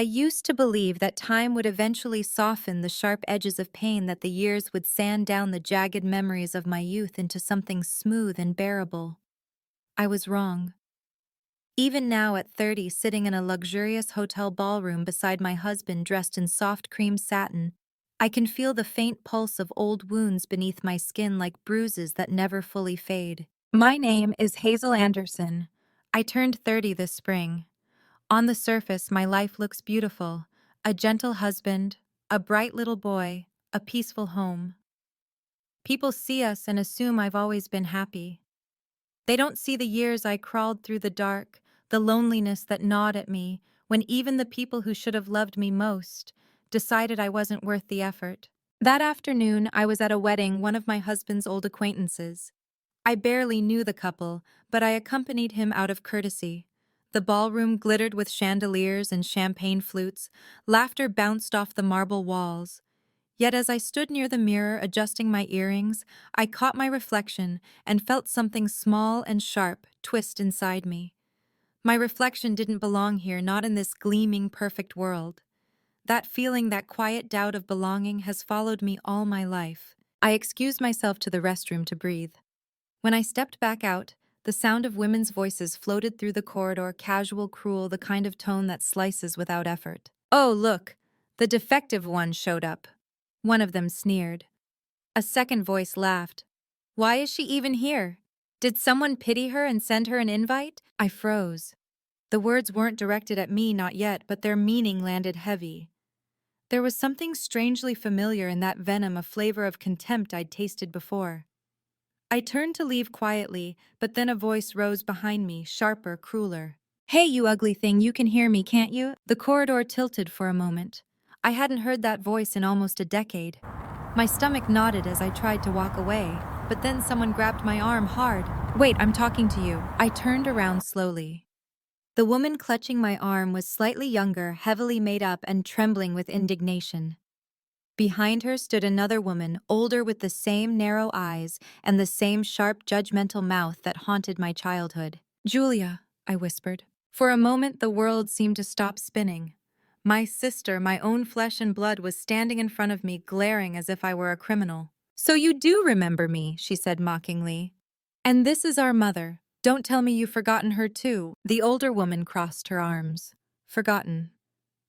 I used to believe that time would eventually soften the sharp edges of pain, that the years would sand down the jagged memories of my youth into something smooth and bearable. I was wrong. Even now at 30, sitting in a luxurious hotel ballroom beside my husband dressed in soft cream satin, I can feel the faint pulse of old wounds beneath my skin like bruises that never fully fade. My name is Hazel Anderson. I turned 30 this spring. On the surface, my life looks beautiful. A gentle husband, a bright little boy, a peaceful home. People see us and assume I've always been happy. They don't see the years I crawled through the dark, the loneliness that gnawed at me, when even the people who should have loved me most decided I wasn't worth the effort. That afternoon, I was at a wedding, one of my husband's old acquaintances. I barely knew the couple, but I accompanied him out of courtesy. The ballroom glittered with chandeliers and champagne flutes. Laughter bounced off the marble walls. Yet as I stood near the mirror adjusting my earrings, I caught my reflection and felt something small and sharp twist inside me. My reflection didn't belong here, not in this gleaming, perfect world. That feeling, that quiet doubt of belonging, has followed me all my life. I excused myself to the restroom to breathe. When I stepped back out, the sound of women's voices floated through the corridor, casual, cruel, the kind of tone that slices without effort. "Oh, look, the defective one showed up." One of them sneered. A second voice laughed. "Why is she even here? Did someone pity her and send her an invite?" I froze. The words weren't directed at me, not yet, but their meaning landed heavy. There was something strangely familiar in that venom, a flavor of contempt I'd tasted before. I turned to leave quietly, but then a voice rose behind me, sharper, crueler. "Hey, you ugly thing, you can hear me, can't you?" The corridor tilted for a moment. I hadn't heard that voice in almost a decade. My stomach knotted as I tried to walk away, but then someone grabbed my arm hard. "Wait, I'm talking to you." I turned around slowly. The woman clutching my arm was slightly younger, heavily made up, and trembling with indignation. Behind her stood another woman, older, with the same narrow eyes and the same sharp, judgmental mouth that haunted my childhood. "Julia," I whispered. For a moment, the world seemed to stop spinning. My sister, my own flesh and blood, was standing in front of me, glaring as if I were a criminal. "So you do remember me," she said mockingly. "And this is our mother. Don't tell me you've forgotten her too." The older woman crossed her arms. "Forgotten?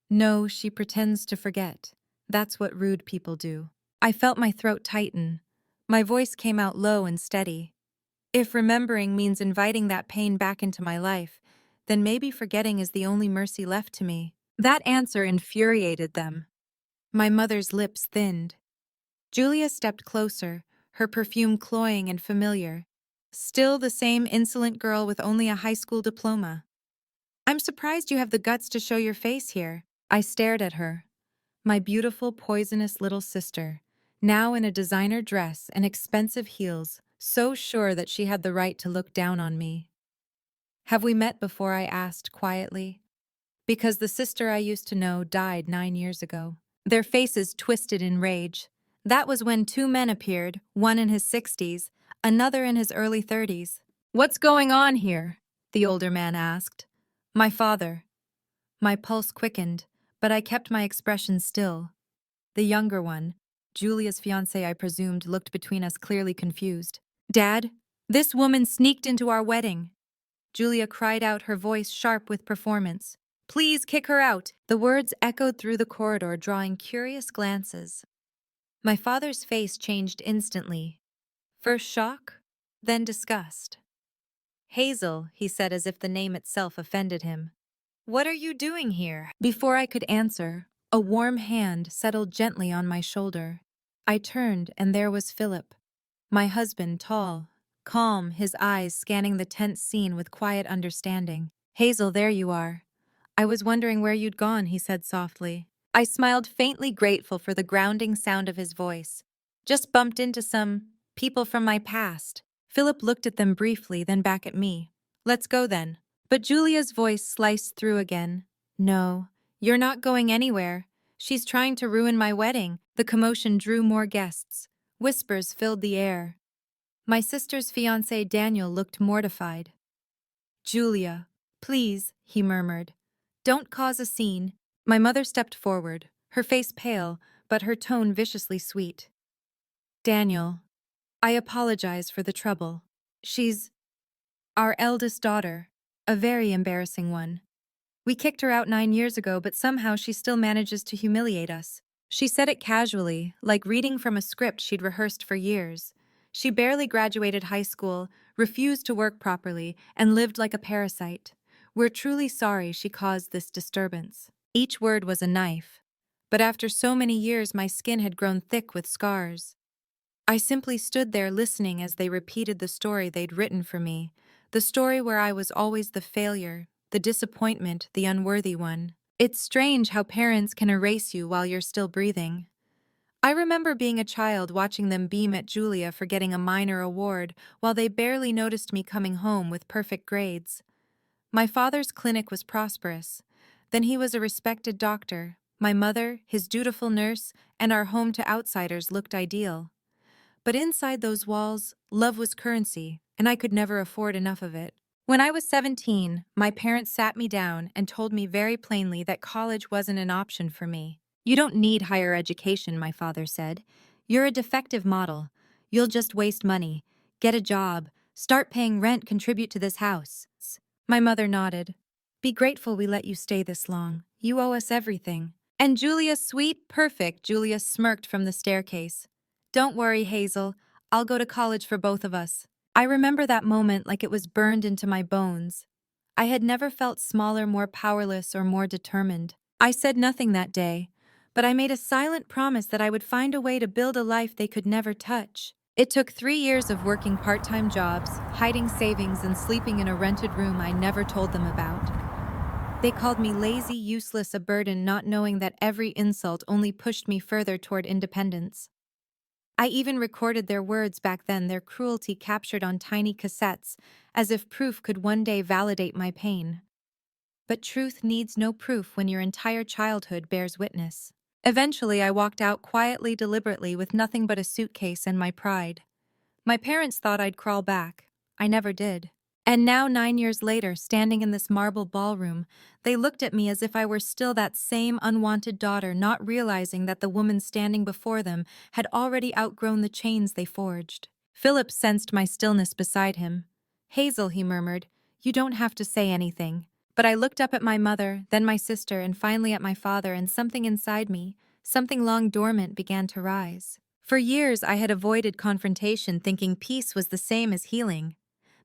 No, she pretends to forget. That's what rude people do." I felt my throat tighten. My voice came out low and steady. If remembering means inviting that pain back into my life, then maybe forgetting is the only mercy left to me. That answer infuriated them. My mother's lips thinned. Julia stepped closer, her perfume cloying and familiar. Still the same insolent girl with only a high school diploma. "I'm surprised you have the guts to show your face here." I stared at her. My beautiful, poisonous little sister, now in a designer dress and expensive heels, so sure that she had the right to look down on me. "Have we met before?" I asked quietly. "Because the sister I used to know died 9 years ago." Their faces twisted in rage. That was when two men appeared, one in his 60s, another in his early 30s. "What's going on here?" the older man asked. "My father." My pulse quickened, but I kept my expression still. The younger one, Julia's fiancé I presumed, looked between us, clearly confused. "Dad, this woman sneaked into our wedding." Julia cried out, her voice sharp with performance. "Please kick her out." The words echoed through the corridor, drawing curious glances. My father's face changed instantly. First shock, then disgust. "Hazel," he said as if the name itself offended him. "What are you doing here?" Before I could answer, a warm hand settled gently on my shoulder. I turned, and there was Philip, my husband, tall, calm, his eyes scanning the tense scene with quiet understanding. "Hazel, there you are. I was wondering where you'd gone," he said softly. I smiled, faintly grateful for the grounding sound of his voice. "Just bumped into some people from my past." Philip looked at them briefly, then back at me. "Let's go then." But Julia's voice sliced through again. "No, you're not going anywhere. She's trying to ruin my wedding." The commotion drew more guests. Whispers filled the air. My sister's fiancé, Daniel, looked mortified. "Julia, please," he murmured. "Don't cause a scene. My mother stepped forward, her face pale, but her tone viciously sweet. Daniel, I apologize for the trouble. She's our eldest daughter, a very embarrassing one. We kicked her out 9 years ago, but somehow she still manages to humiliate us. She said it casually, like reading from a script she'd rehearsed for years. She barely graduated high school, refused to work properly, and lived like a parasite. We're truly sorry she caused this disturbance. Each word was a knife. But after so many years, my skin had grown thick with scars. I simply stood there listening as they repeated the story they'd written for me, the story where I was always the failure, the disappointment, the unworthy one. It's strange how parents can erase you while you're still breathing. I remember being a child watching them beam at Julia for getting a minor award while they barely noticed me coming home with perfect grades. My father's clinic was prosperous. Then he was a respected doctor. My mother, his dutiful nurse, and our home to outsiders looked ideal. But inside those walls, love was currency, and I could never afford enough of it. When I was 17, my parents sat me down and told me very plainly that college wasn't an option for me. You don't need higher education, my father said. You're a defective model. You'll just waste money. Get a job. Start paying rent, contribute to this house. My mother nodded. Be grateful we let you stay this long. You owe us everything. And Julia, sweet, perfect, Julia smirked from the staircase. Don't worry, Hazel. I'll go to college for both of us. I remember that moment like it was burned into my bones. I had never felt smaller, more powerless, or more determined. I said nothing that day, but I made a silent promise that I would find a way to build a life they could never touch. It took 3 years of working part-time jobs, hiding savings, and sleeping in a rented room I never told them about. They called me lazy, useless, a burden, not knowing that every insult only pushed me further toward independence. I even recorded their words back then, their cruelty captured on tiny cassettes, as if proof could one day validate my pain. But truth needs no proof when your entire childhood bears witness. Eventually, I walked out quietly, deliberately, with nothing but a suitcase and my pride. My parents thought I'd crawl back. I never did. And now, 9 years later, standing in this marble ballroom, they looked at me as if I were still that same unwanted daughter, not realizing that the woman standing before them had already outgrown the chains they forged. Philip sensed my stillness beside him. Hazel, he murmured, you don't have to say anything. But I looked up at my mother, then my sister, and finally at my father, and something inside me, something long dormant, began to rise. For years, I had avoided confrontation, thinking peace was the same as healing.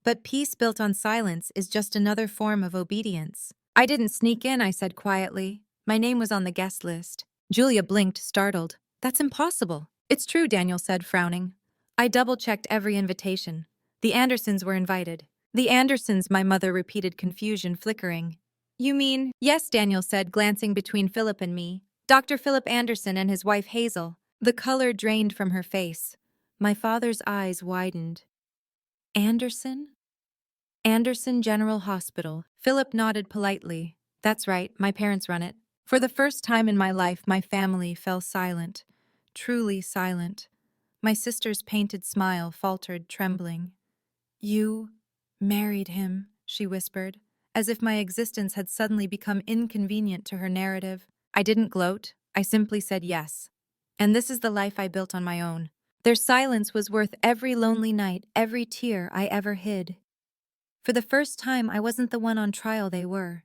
But peace built on silence is just another form of obedience. I didn't sneak in, I said quietly. My name was on the guest list. Julia blinked, startled. That's impossible. It's true, Daniel said, frowning. I double-checked every invitation. The Andersons were invited. The Andersons, my mother repeated, confusion flickering. You mean? Yes, Daniel said, glancing between Philip and me. Dr. Philip Anderson and his wife Hazel. The color drained from her face. My father's eyes widened. Anderson? Anderson General Hospital. Philip nodded politely. That's right, my parents run it. For the first time in my life, my family fell silent. Truly silent. My sister's painted smile faltered, trembling. You married him, she whispered, as if my existence had suddenly become inconvenient to her narrative. I didn't gloat. I simply said yes. And this is the life I built on my own. Their silence was worth every lonely night, every tear I ever hid. For the first time, I wasn't the one on trial, they were.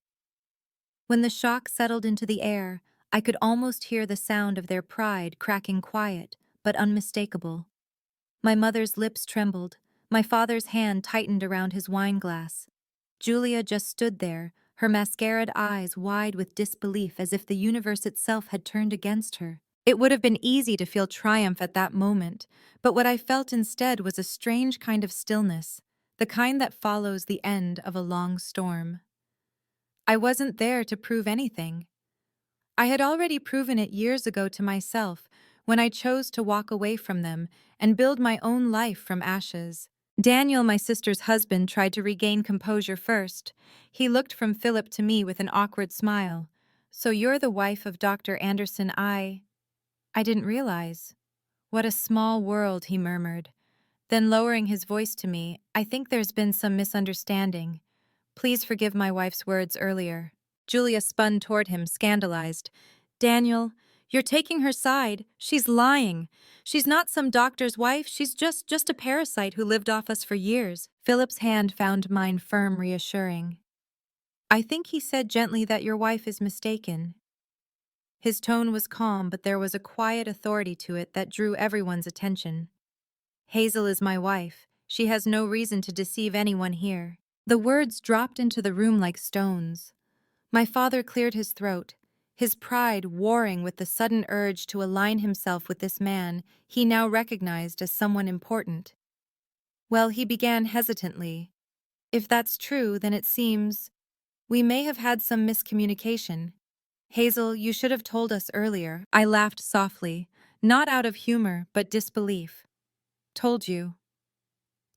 When the shock settled into the air, I could almost hear the sound of their pride cracking, quiet but unmistakable. My mother's lips trembled. My father's hand tightened around his wine glass. Julia just stood there, her mascaraed eyes wide with disbelief, as if the universe itself had turned against her. It would have been easy to feel triumph at that moment, but what I felt instead was a strange kind of stillness, the kind that follows the end of a long storm. I wasn't there to prove anything. I had already proven it years ago to myself when I chose to walk away from them and build my own life from ashes. Daniel, my sister's husband, tried to regain composure first. He looked from Philip to me with an awkward smile. So you're the wife of Dr. Anderson. I didn't realize. What a small world, he murmured. Then lowering his voice to me, I think there's been some misunderstanding. Please forgive my wife's words earlier. Julia spun toward him, scandalized. Daniel, you're taking her side. She's lying. She's not some doctor's wife. She's just a parasite who lived off us for years. Philip's hand found mine firm, reassuring. I think he said gently that your wife is mistaken. His tone was calm, but there was a quiet authority to it that drew everyone's attention. Hazel is my wife. She has no reason to deceive anyone here. The words dropped into the room like stones. My father cleared his throat, his pride warring with the sudden urge to align himself with this man he now recognized as someone important. Well, he began hesitantly. If that's true, then it seems we may have had some miscommunication. Hazel, you should have told us earlier. I laughed softly, not out of humor, but disbelief. Told you.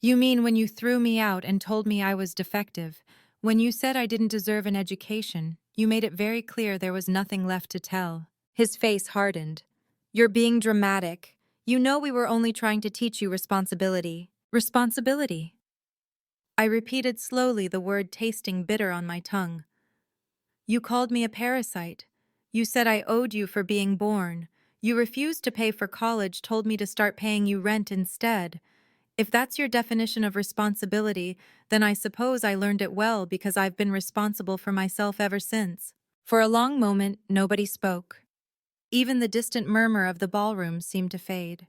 You mean when you threw me out and told me I was defective, when you said I didn't deserve an education, you made it very clear there was nothing left to tell. His face hardened. You're being dramatic. You know we were only trying to teach you responsibility. Responsibility. I repeated slowly, the word tasting bitter on my tongue. You called me a parasite. You said I owed you for being born. You refused to pay for college, told me to start paying you rent instead. If that's your definition of responsibility, then I suppose I learned it well because I've been responsible for myself ever since. For a long moment, nobody spoke. Even the distant murmur of the ballroom seemed to fade.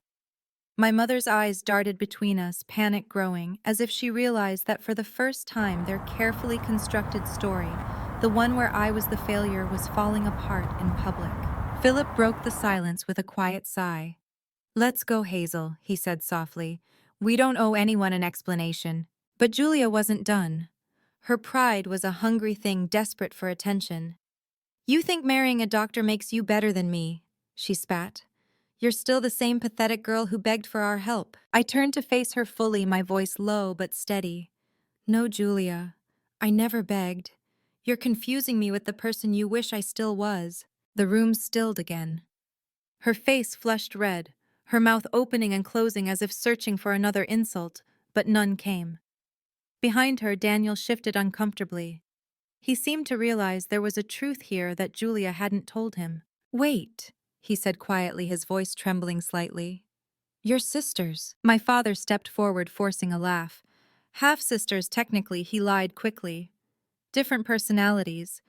My mother's eyes darted between us, panic growing, as if she realized that for the first time their carefully constructed story, the one where I was the failure, was falling apart in public. Philip broke the silence with a quiet sigh. Let's go, Hazel, he said softly. We don't owe anyone an explanation. But Julia wasn't done. Her pride was a hungry thing desperate for attention. You think marrying a doctor makes you better than me, she spat. You're still the same pathetic girl who begged for our help. I turned to face her fully, my voice low but steady. No, Julia. I never begged. You're confusing me with the person you wish I still was. The room stilled again. Her face flushed red, her mouth opening and closing as if searching for another insult, but none came. Behind her, Daniel shifted uncomfortably. He seemed to realize there was a truth here that Julia hadn't told him. Wait, he said quietly, his voice trembling slightly. You're sisters. My father stepped forward, forcing a laugh. Half-sisters, technically, he lied quickly. Different personalities.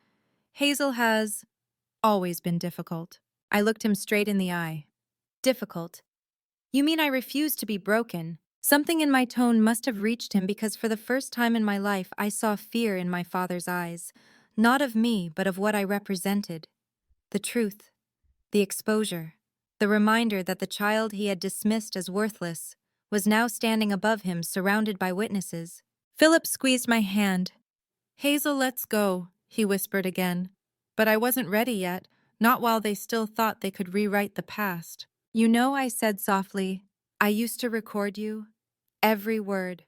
Hazel has always been difficult. I looked him straight in the eye. Difficult. You mean I refuse to be broken? Something in my tone must have reached him because for the first time in my life I saw fear in my father's eyes. Not of me, but of what I represented. The truth. The exposure. The reminder that the child he had dismissed as worthless was now standing above him, surrounded by witnesses. Philip squeezed my hand. Hazel, let's go, he whispered again. But I wasn't ready yet, not while they still thought they could rewrite the past. You know, I said softly, I used to record you. Every word,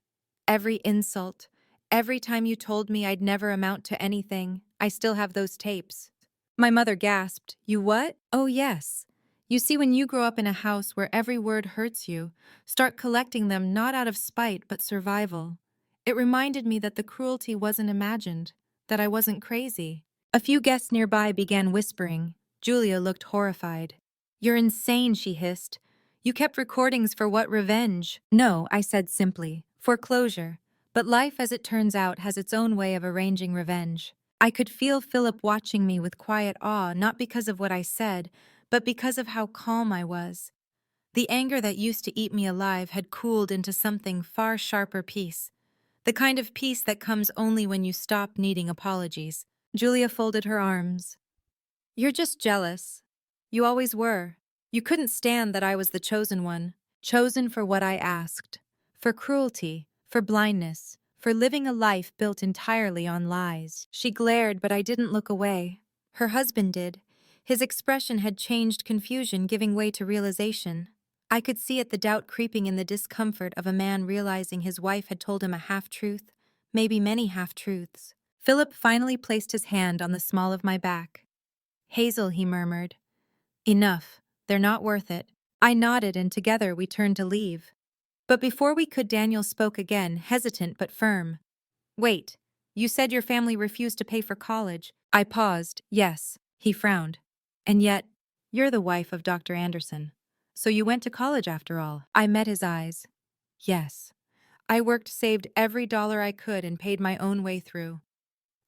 every insult, every time you told me I'd never amount to anything. I still have those tapes. My mother gasped. You what? Oh, yes. You see, when you grow up in a house where every word hurts you, start collecting them not out of spite but survival. It reminded me that the cruelty wasn't imagined, that I wasn't crazy. A few guests nearby began whispering. Julia looked horrified. You're insane, she hissed. You kept recordings for what, revenge? No, I said simply. For closure. But life, as it turns out, has its own way of arranging revenge. I could feel Philip watching me with quiet awe, not because of what I said, but because of how calm I was. The anger that used to eat me alive had cooled into something far sharper peace. The kind of peace that comes only when you stop needing apologies. Julia folded her arms. You're just jealous. You always were. You couldn't stand that I was the chosen one. Chosen for what I asked. For cruelty, for blindness, for living a life built entirely on lies. She glared, but I didn't look away. Her husband did. His expression had changed, confusion giving way to realization. I could see it, the doubt creeping in, the discomfort of a man realizing his wife had told him a half-truth, maybe many half-truths. Philip finally placed his hand on the small of my back. Hazel, he murmured. Enough. They're not worth it. I nodded, and together we turned to leave. But before we could, Daniel spoke again, hesitant but firm. Wait. You said your family refused to pay for college. I paused. Yes. He frowned. And yet, you're the wife of Dr. Anderson. So you went to college after all. I met his eyes. Yes. I worked, saved every dollar I could, and paid my own way through.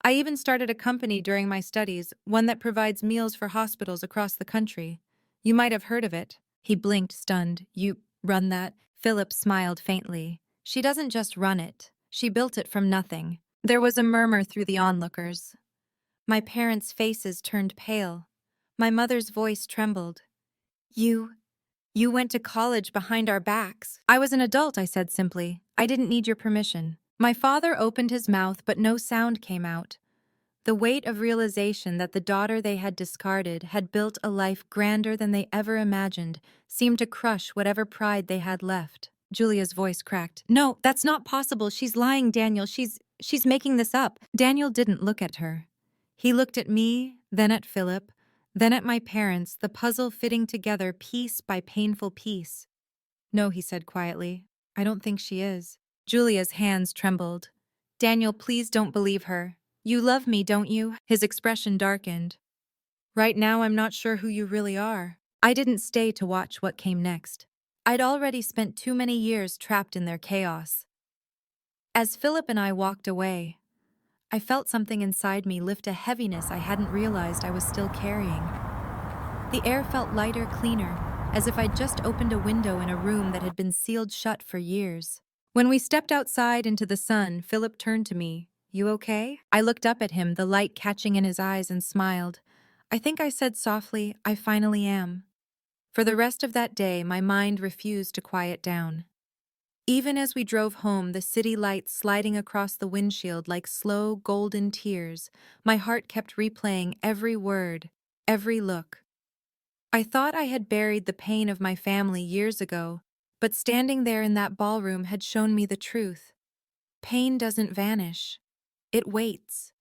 I even started a company during my studies, one that provides meals for hospitals across the country. You might have heard of it. He blinked, stunned. You run that? Philip smiled faintly. She doesn't just run it. She built it from nothing. There was a murmur through the onlookers. My parents' faces turned pale. My mother's voice trembled. You went to college behind our backs. I was an adult, I said simply. I didn't need your permission. My father opened his mouth, but no sound came out. The weight of realization that the daughter they had discarded had built a life grander than they ever imagined seemed to crush whatever pride they had left. Julia's voice cracked. No, that's not possible. She's lying, Daniel. She's making this up. Daniel didn't look at her. He looked at me, then at Philip, then at my parents, the puzzle fitting together piece by painful piece. No, he said quietly. I don't think she is. Julia's hands trembled. Daniel, please don't believe her. You love me, don't you? His expression darkened. Right now, I'm not sure who you really are. I didn't stay to watch what came next. I'd already spent too many years trapped in their chaos. As Philip and I walked away, I felt something inside me lift a heaviness I hadn't realized I was still carrying. The air felt lighter, cleaner, as if I'd just opened a window in a room that had been sealed shut for years. When we stepped outside into the sun, Philip turned to me. You okay? I looked up at him, the light catching in his eyes, and smiled. I think I said softly, I finally am. For the rest of that day, my mind refused to quiet down. Even as we drove home, the city lights sliding across the windshield like slow, golden tears, my heart kept replaying every word, every look. I thought I had buried the pain of my family years ago, but standing there in that ballroom had shown me the truth. Pain doesn't vanish. It waits.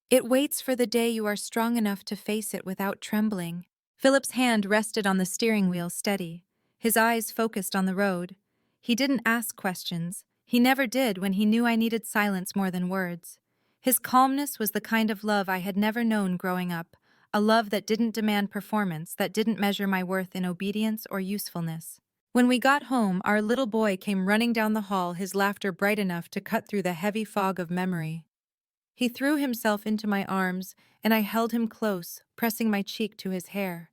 It waits for the day you are strong enough to face it without trembling. Philip's hand rested on the steering wheel, steady, his eyes focused on the road. He didn't ask questions. He never did when he knew I needed silence more than words. His calmness was the kind of love I had never known growing up, a love that didn't demand performance, that didn't measure my worth in obedience or usefulness. When we got home, our little boy came running down the hall, his laughter bright enough to cut through the heavy fog of memory. He threw himself into my arms, and I held him close, pressing my cheek to his hair.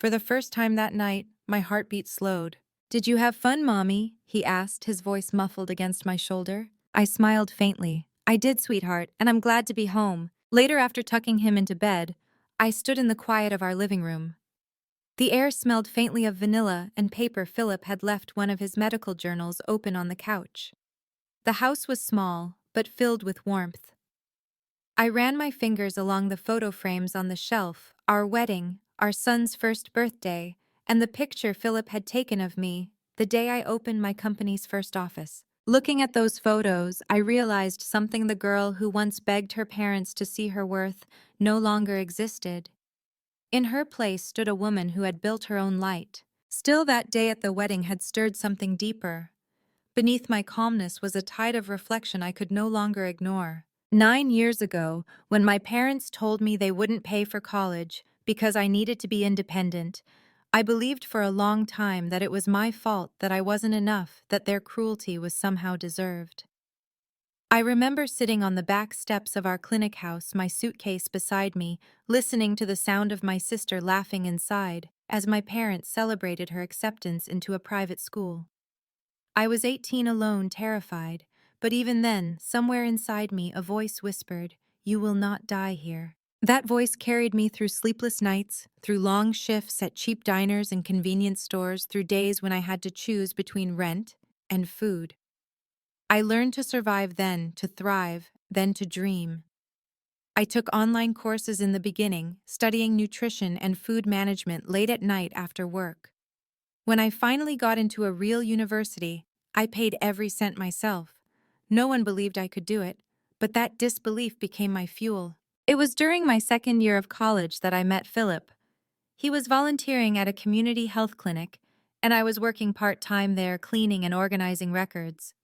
For the first time that night, my heartbeat slowed. Did you have fun, Mommy? He asked, his voice muffled against my shoulder. I smiled faintly. I did, sweetheart, and I'm glad to be home. Later, after tucking him into bed, I stood in the quiet of our living room. The air smelled faintly of vanilla and paper. Philip had left one of his medical journals open on the couch. The house was small, but filled with warmth. I ran my fingers along the photo frames on the shelf, our wedding, our son's first birthday, and the picture Philip had taken of me the day I opened my company's first office. Looking at those photos, I realized something: the girl who once begged her parents to see her worth no longer existed. In her place stood a woman who had built her own light. Still, that day at the wedding had stirred something deeper. Beneath my calmness was a tide of reflection I could no longer ignore. 9 years ago, when my parents told me they wouldn't pay for college because I needed to be independent, I believed for a long time that it was my fault, that I wasn't enough, that their cruelty was somehow deserved. I remember sitting on the back steps of our clinic house, my suitcase beside me, listening to the sound of my sister laughing inside as my parents celebrated her acceptance into a private school. I was 18, alone, terrified, but even then, somewhere inside me, a voice whispered, "You will not die here." That voice carried me through sleepless nights, through long shifts at cheap diners and convenience stores, through days when I had to choose between rent and food. I learned to survive then, to thrive, then to dream. I took online courses in the beginning, studying nutrition and food management late at night after work. When I finally got into a real university, I paid every cent myself. No one believed I could do it, but that disbelief became my fuel. It was during my second year of college that I met Philip. He was volunteering at a community health clinic, and I was working part-time there, cleaning and organizing records.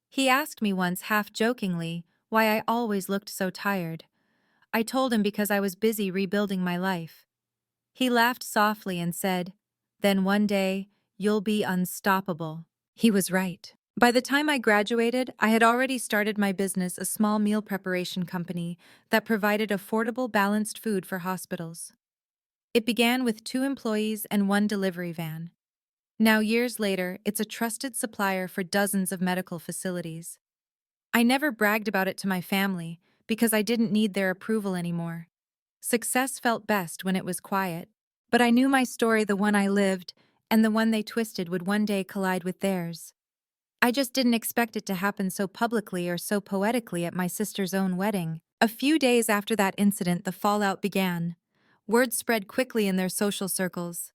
He asked me once, half jokingly, why I always looked so tired. I told him because I was busy rebuilding my life. He laughed softly and said, "Then one day, you'll be unstoppable." He was right. By the time I graduated, I had already started my business, a small meal preparation company that provided affordable, balanced food for hospitals. It began with 2 employees and 1 delivery van. Now, years later, it's a trusted supplier for dozens of medical facilities. I never bragged about it to my family because I didn't need their approval anymore. Success felt best when it was quiet, but I knew my story, the one I lived, and the one they twisted, would one day collide with theirs. I just didn't expect it to happen so publicly or so poetically at my sister's own wedding. A few days after that incident, the fallout began. Word spread quickly in their social circles.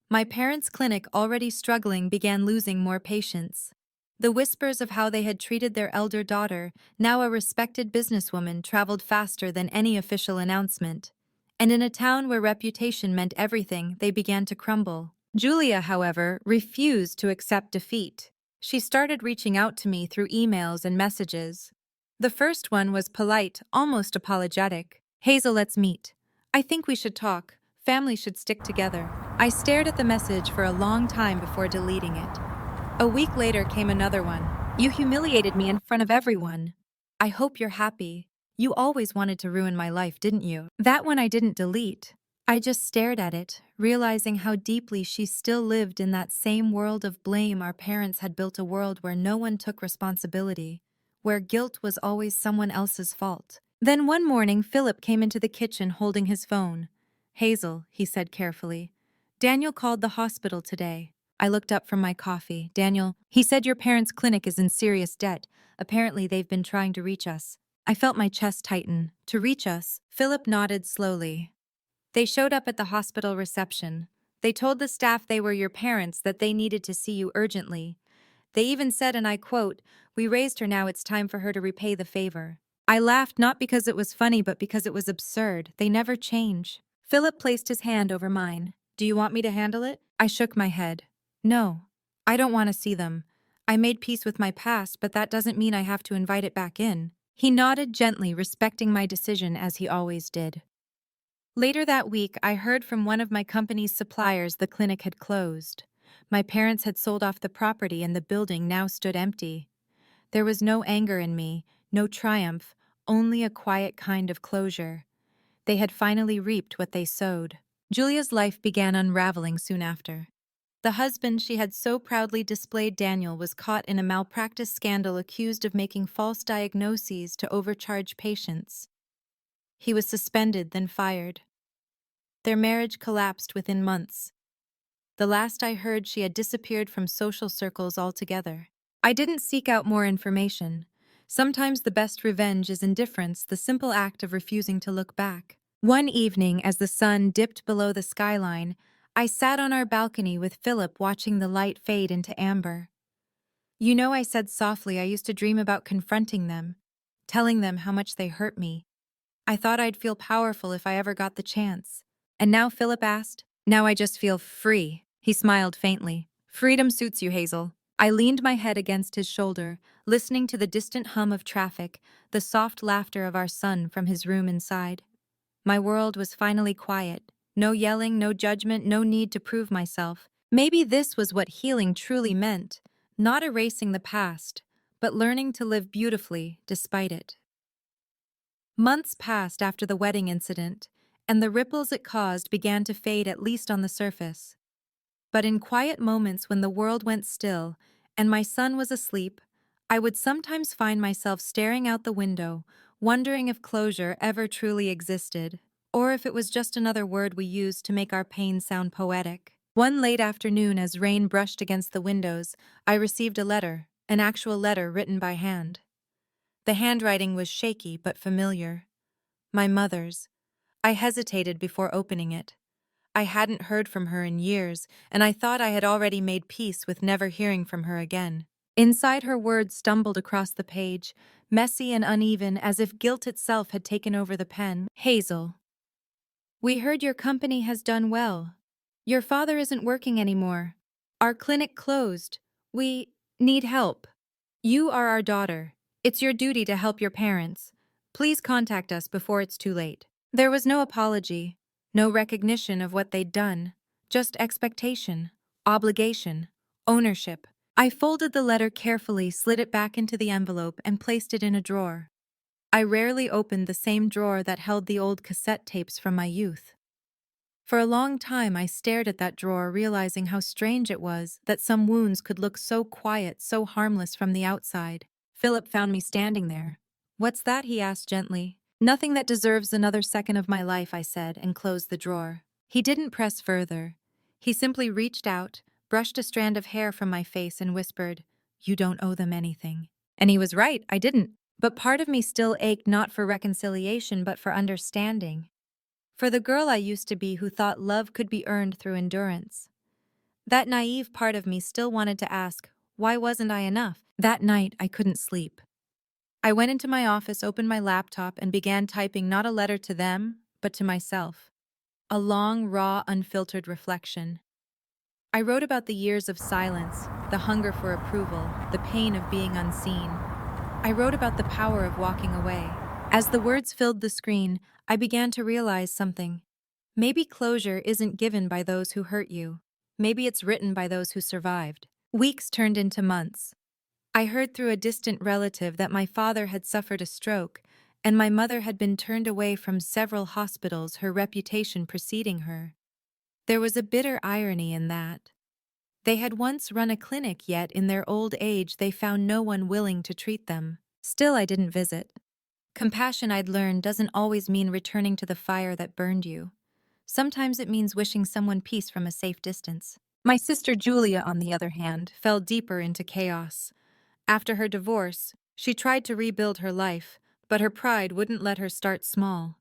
My parents' clinic, already struggling, began losing more patients. The whispers of how they had treated their elder daughter, now a respected businesswoman, traveled faster than any official announcement. And in a town where reputation meant everything, they began to crumble. Julia, however, refused to accept defeat. She started reaching out to me through emails and messages. The first one was polite, almost apologetic. "Hazel, let's meet. I think we should talk. Family should stick together." I stared at the message for a long time before deleting it. A week later came another one. "You humiliated me in front of everyone. I hope you're happy. You always wanted to ruin my life, didn't you?" That one I didn't delete. I just stared at it, realizing how deeply she still lived in that same world of blame. Our parents had built a world where no one took responsibility, where guilt was always someone else's fault. Then one morning, Philip came into the kitchen holding his phone. "Hazel," he said carefully, "Daniel called the hospital today." I looked up from my coffee. "Daniel, he said your parents' clinic is in serious debt. Apparently they've been trying to reach us." I felt my chest tighten. "To reach us?" Philip nodded slowly. "They showed up at the hospital reception. They told the staff they were your parents, that they needed to see you urgently. They even said, and I quote, 'We raised her, now it's time for her to repay the favor.'" I laughed, not because it was funny, but because it was absurd. They never change. Philip placed his hand over mine. "Do you want me to handle it?" I shook my head. "No. I don't want to see them. I made peace with my past, but that doesn't mean I have to invite it back in." He nodded gently, respecting my decision as he always did. Later that week, I heard from one of my company's suppliers the clinic had closed. My parents had sold off the property and the building now stood empty. There was no anger in me, no triumph, only a quiet kind of closure. They had finally reaped what they sowed. Julia's life began unraveling soon after. The husband she had so proudly displayed, Daniel, was caught in a malpractice scandal, accused of making false diagnoses to overcharge patients. He was suspended, then fired. Their marriage collapsed within months. The last I heard, she had disappeared from social circles altogether. I didn't seek out more information. Sometimes the best revenge is indifference, the simple act of refusing to look back. One evening, as the sun dipped below the skyline, I sat on our balcony with Philip, watching the light fade into amber. "You know," I said softly, "I used to dream about confronting them, telling them how much they hurt me. I thought I'd feel powerful if I ever got the chance." "And now?" Philip asked. "Now I just feel free." He smiled faintly. "Freedom suits you, Hazel." I leaned my head against his shoulder, listening to the distant hum of traffic, the soft laughter of our son from his room inside. My world was finally quiet. No yelling, no judgment, no need to prove myself. Maybe this was what healing truly meant, not erasing the past, but learning to live beautifully despite it. Months passed after the wedding incident, and the ripples it caused began to fade, at least on the surface. But in quiet moments when the world went still and my son was asleep, I would sometimes find myself staring out the window, wondering if closure ever truly existed, or if it was just another word we used to make our pain sound poetic. One late afternoon, as rain brushed against the windows, I received a letter, an actual letter written by hand. The handwriting was shaky but familiar. My mother's. I hesitated before opening it. I hadn't heard from her in years, and I thought I had already made peace with never hearing from her again. Inside, her words stumbled across the page, messy and uneven, as if guilt itself had taken over the pen. "Hazel, we heard your company has done well. Your father isn't working anymore. Our clinic closed. We need help. You are our daughter. It's your duty to help your parents. Please contact us before it's too late. There was no apology, no recognition of what they'd done, just expectation, obligation, ownership. I folded the letter carefully, slid it back into the envelope, and placed it in a drawer. I rarely opened the same drawer that held the old cassette tapes from my youth. For a long time, I stared at that drawer, realizing how strange it was that some wounds could look so quiet, so harmless from the outside. Philip found me standing there. "What's that?" he asked gently. "Nothing that deserves another second of my life," I said, and closed the drawer. He didn't press further. He simply reached out, brushed a strand of hair from my face, and whispered, "You don't owe them anything." And he was right, I didn't. But part of me still ached, not for reconciliation, but for understanding. For the girl I used to be who thought love could be earned through endurance. That naive part of me still wanted to ask, why wasn't I enough? That night, I couldn't sleep. I went into my office, opened my laptop, and began typing not a letter to them, but to myself. A long, raw, unfiltered reflection. I wrote about the years of silence, the hunger for approval, the pain of being unseen. I wrote about the power of walking away. As the words filled the screen, I began to realize something. Maybe closure isn't given by those who hurt you. Maybe it's written by those who survived. Weeks turned into months. I heard through a distant relative that my father had suffered a stroke, and my mother had been turned away from several hospitals, her reputation preceding her. There was a bitter irony in that. They had once run a clinic, yet in their old age they found no one willing to treat them. Still, I didn't visit. Compassion, I'd learned, doesn't always mean returning to the fire that burned you. Sometimes it means wishing someone peace from a safe distance. My sister Julia, on the other hand, fell deeper into chaos. After her divorce, she tried to rebuild her life, but her pride wouldn't let her start small.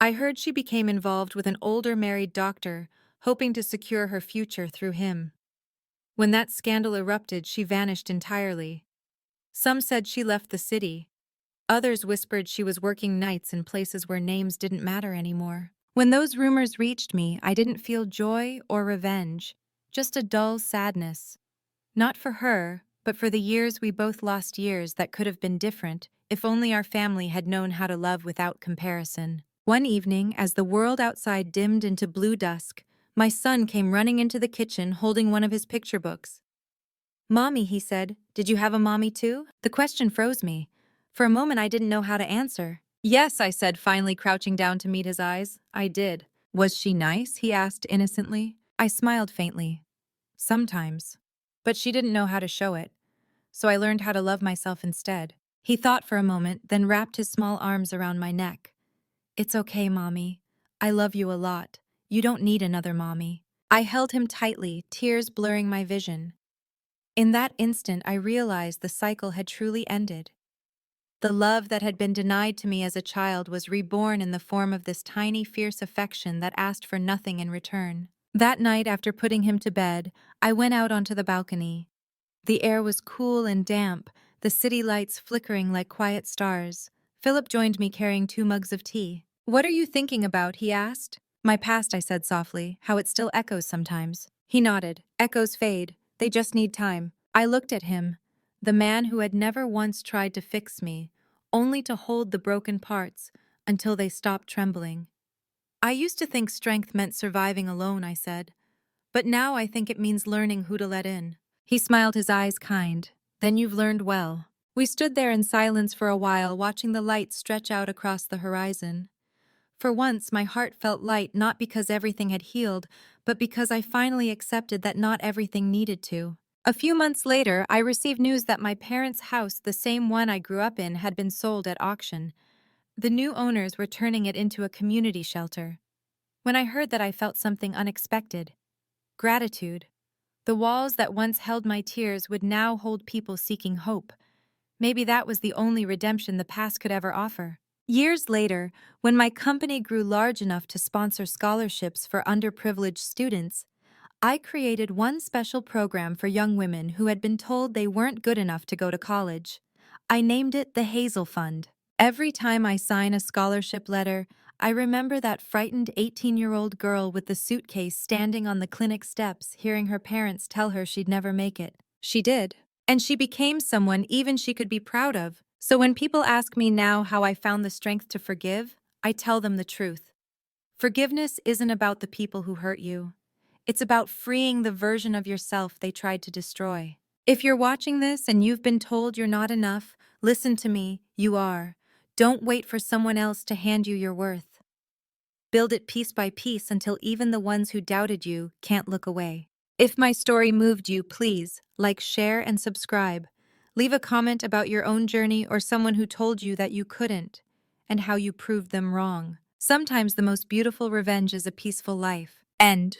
I heard she became involved with an older married doctor, hoping to secure her future through him. When that scandal erupted, she vanished entirely. Some said she left the city. Others whispered she was working nights in places where names didn't matter anymore. When those rumors reached me, I didn't feel joy or revenge, just a dull sadness. Not for her, but for the years we both lost, years that could have been different if only our family had known how to love without comparison. One evening, as the world outside dimmed into blue dusk, my son came running into the kitchen holding one of his picture books. "Mommy," he said, "did you have a mommy too?" The question froze me. For a moment I didn't know how to answer. "Yes," I said, finally crouching down to meet his eyes. "I did." "Was she nice?" he asked innocently. I smiled faintly. "Sometimes." But she didn't know how to show it. So I learned how to love myself instead. He thought for a moment, then wrapped his small arms around my neck. "It's okay, Mommy. I love you a lot. You don't need another mommy." I held him tightly, tears blurring my vision. In that instant, I realized the cycle had truly ended. The love that had been denied to me as a child was reborn in the form of this tiny, fierce affection that asked for nothing in return. That night, after putting him to bed, I went out onto the balcony. The air was cool and damp, the city lights flickering like quiet stars. Philip joined me carrying 2 mugs of tea. "What are you thinking about?" he asked. "My past," I said softly, "how it still echoes sometimes." He nodded. "Echoes fade. They just need time." I looked at him, the man who had never once tried to fix me, only to hold the broken parts until they stopped trembling. "I used to think strength meant surviving alone," I said. "But now I think it means learning who to let in." He smiled, his eyes kind. "Then you've learned well." We stood there in silence for a while, watching the light stretch out across the horizon. For once, my heart felt light, not because everything had healed, but because I finally accepted that not everything needed to. A few months later, I received news that my parents' house, the same one I grew up in, had been sold at auction. The new owners were turning it into a community shelter. When I heard that, I felt something unexpected. Gratitude. The walls that once held my tears would now hold people seeking hope. Maybe that was the only redemption the past could ever offer. Years later, when my company grew large enough to sponsor scholarships for underprivileged students, I created one special program for young women who had been told they weren't good enough to go to college. I named it the Hazel Fund. Every time I sign a scholarship letter, I remember that frightened 18-year-old girl with the suitcase standing on the clinic steps, hearing her parents tell her she'd never make it. She did. And she became someone even she could be proud of. So when people ask me now how I found the strength to forgive, I tell them the truth. Forgiveness isn't about the people who hurt you. It's about freeing the version of yourself they tried to destroy. If you're watching this and you've been told you're not enough, listen to me, you are. Don't wait for someone else to hand you your worth. Build it piece by piece until even the ones who doubted you can't look away. If my story moved you, please like, share, and subscribe. Leave a comment about your own journey or someone who told you that you couldn't, and how you proved them wrong. Sometimes the most beautiful revenge is a peaceful life. End.